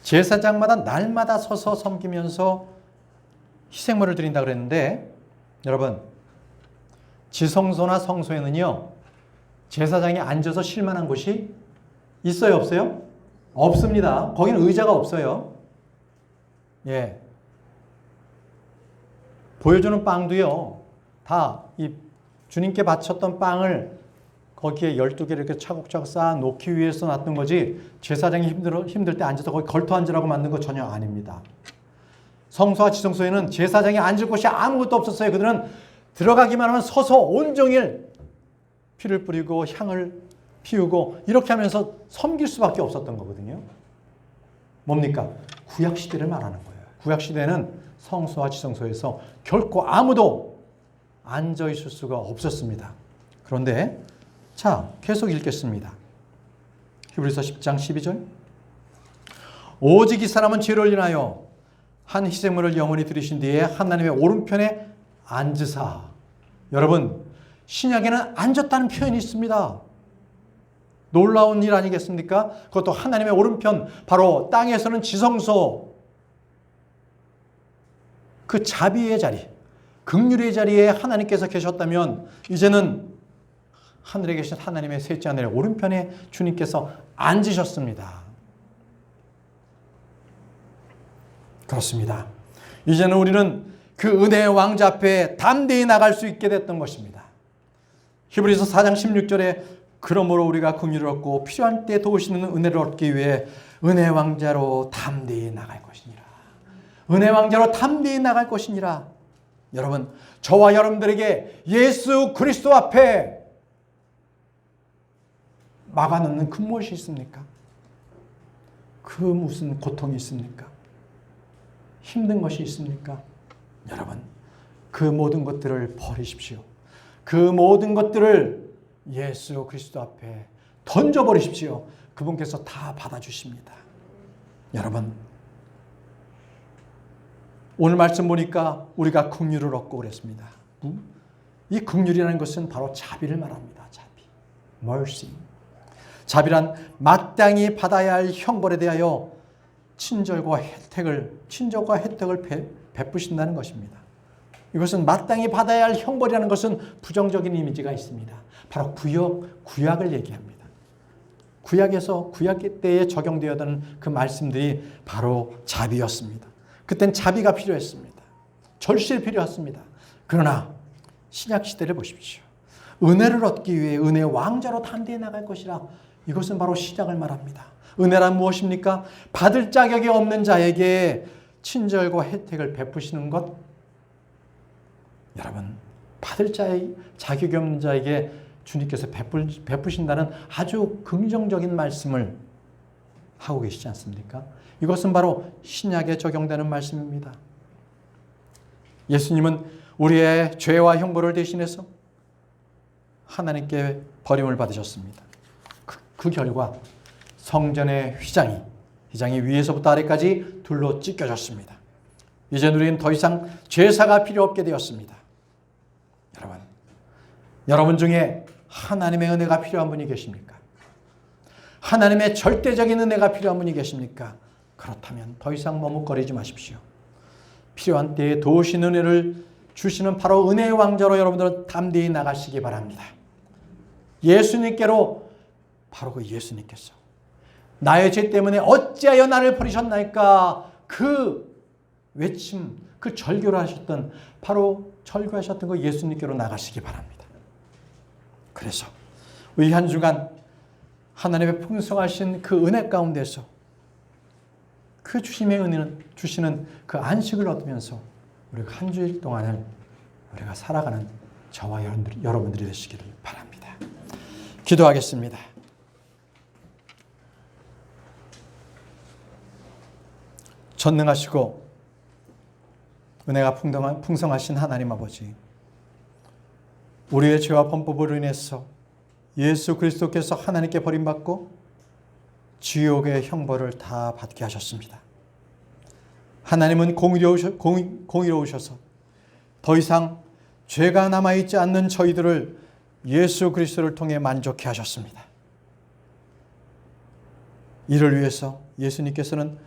제사장마다 날마다 서서 섬기면서 희생물을 드린다 그랬는데 여러분 지성소나 성소에는요 제사장이 앉아서 쉴 만한 곳이 있어요 없어요? 없습니다. 거기는 의자가 없어요. 예. 보여주는 빵도요 다 이 주님께 바쳤던 빵을 거기에 12개를 이렇게 차곡차곡 쌓아 놓기 위해서 놨던 거지 제사장이 힘들 때 앉아서 거기 걸터 앉으라고 만든 거 전혀 아닙니다. 성소와 지성소에는 제사장이 앉을 곳이 아무것도 없었어요. 그들은 들어가기만 하면 서서 온종일 피를 뿌리고 향을 피우고 이렇게 하면서 섬길 수밖에 없었던 거거든요. 뭡니까? 구약시대를 말하는 거예요. 구약시대는 성소와 지성소에서 결코 아무도 앉아있을 수가 없었습니다. 그런데 자 계속 읽겠습니다. 히브리서 10장 12절 오직 이 사람은 죄를 인하여 한 희생물을 영원히 드리신 뒤에 하나님의 오른편에 앉으사. 여러분 신약에는 앉았다는 표현이 있습니다. 놀라운 일 아니겠습니까? 그것도 하나님의 오른편 바로 땅에서는 지성소 그 자비의 자리 긍휼의 자리에 하나님께서 계셨다면 이제는 하늘에 계신 하나님의 셋째 하늘의 오른편에 주님께서 앉으셨습니다. 그렇습니다. 이제는 우리는 그 은혜의 왕자 앞에 담대히 나갈 수 있게 됐던 것입니다. 히브리서 4장 16절에 그러므로 우리가 긍휼을 얻고 필요한 때 도우시는 은혜를 얻기 위해 은혜의 왕자로 담대히 나갈 것이니라. 은혜의 왕자로 담대히 나갈 것이니라. 여러분 저와 여러분들에게 예수 그리스도 앞에 막아놓는 그 무엇이 있습니까? 그 무슨 고통이 있습니까? 힘든 것이 있습니까? 여러분 그 모든 것들을 버리십시오. 그 모든 것들을 예수 그리스도 앞에 던져버리십시오. 그분께서 다 받아주십니다. 여러분 오늘 말씀 보니까 우리가 긍휼을 얻고 그랬습니다. 이 긍휼이라는 것은 바로 자비를 말합니다. 자비, mercy. 자비란 마땅히 받아야 할 형벌에 대하여 친절과 혜택을 베푸신다는 것입니다. 이것은 마땅히 받아야 할 형벌이라는 것은 부정적인 이미지가 있습니다. 바로 구약을 얘기합니다. 구약에서 구약 때에 적용되었던 그 말씀들이 바로 자비였습니다. 그땐 자비가 필요했습니다. 절실히 필요했습니다. 그러나 신약 시대를 보십시오. 은혜를 얻기 위해 은혜의 왕자로 담대히 나갈 것이라. 이것은 바로 신약을 말합니다. 은혜란 무엇입니까? 받을 자격이 없는 자에게 친절과 혜택을 베푸시는 것. 여러분, 받을 자격이 없는 자에게 주님께서 베푸신다는 아주 긍정적인 말씀을 하고 계시지 않습니까? 이것은 바로 신약에 적용되는 말씀입니다. 예수님은 우리의 죄와 형벌을 대신해서 하나님께 버림을 받으셨습니다. 그 결과 성전의 휘장이 위에서부터 아래까지 둘로 찢겨졌습니다. 이제 우리는 더 이상 제사가 필요 없게 되었습니다. 여러분 중에 하나님의 은혜가 필요한 분이 계십니까? 하나님의 절대적인 은혜가 필요한 분이 계십니까? 그렇다면 더 이상 머뭇거리지 마십시오. 필요한 때에 도우신 은혜를 주시는 바로 은혜의 왕자로 여러분들은 담대히 나가시기 바랍니다. 예수님께로, 바로 그 예수님께서 나의 죄 때문에 어찌하여 나를 버리셨나이까, 그 외침, 그 절규를 하셨던, 바로 절규하셨던 그 예수님께로 나가시기 바랍니다. 그래서 우리 한 주간 하나님의 풍성하신 그 은혜 가운데서 그 주님의 은혜는 주시는 그 안식을 얻으면서 우리가 한 주일 동안을 우리가 살아가는 저와 여러분들이 되시기를 바랍니다. 기도하겠습니다. 전능하시고 은혜가 풍성하신 하나님 아버지, 우리의 죄와 범법으로 인해서 예수 그리스도께서 하나님께 버림받고 지옥의 형벌을 다 받게 하셨습니다. 하나님은 공의로우셔서 더 이상 죄가 남아있지 않는 저희들을 예수 그리스도를 통해 만족해 하셨습니다. 이를 위해서 예수님께서는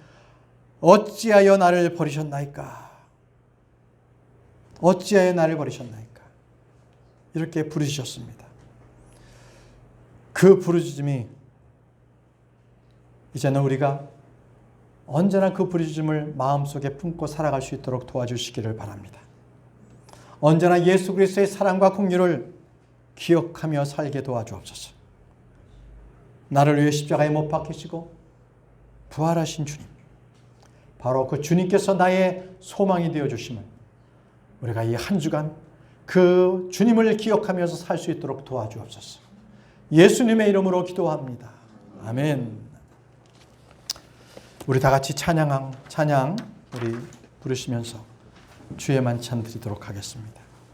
어찌하여 나를 버리셨나이까? 어찌하여 나를 버리셨나이까? 이렇게 부르셨습니다. 그 부르짖음이 이제는 우리가 언제나 그 부르짖음을 마음속에 품고 살아갈 수 있도록 도와주시기를 바랍니다. 언제나 예수 그리스도의 사랑과 긍휼을 기억하며 살게 도와주옵소서. 나를 위해 십자가에 못 박히시고 부활하신 주님, 바로 그 주님께서 나의 소망이 되어주심을 우리가 이 한 주간 그 주님을 기억하면서 살 수 있도록 도와주옵소서. 예수님의 이름으로 기도합니다. 아멘. 우리 다 같이 찬양 우리 부르시면서 주의 만찬 드리도록 하겠습니다.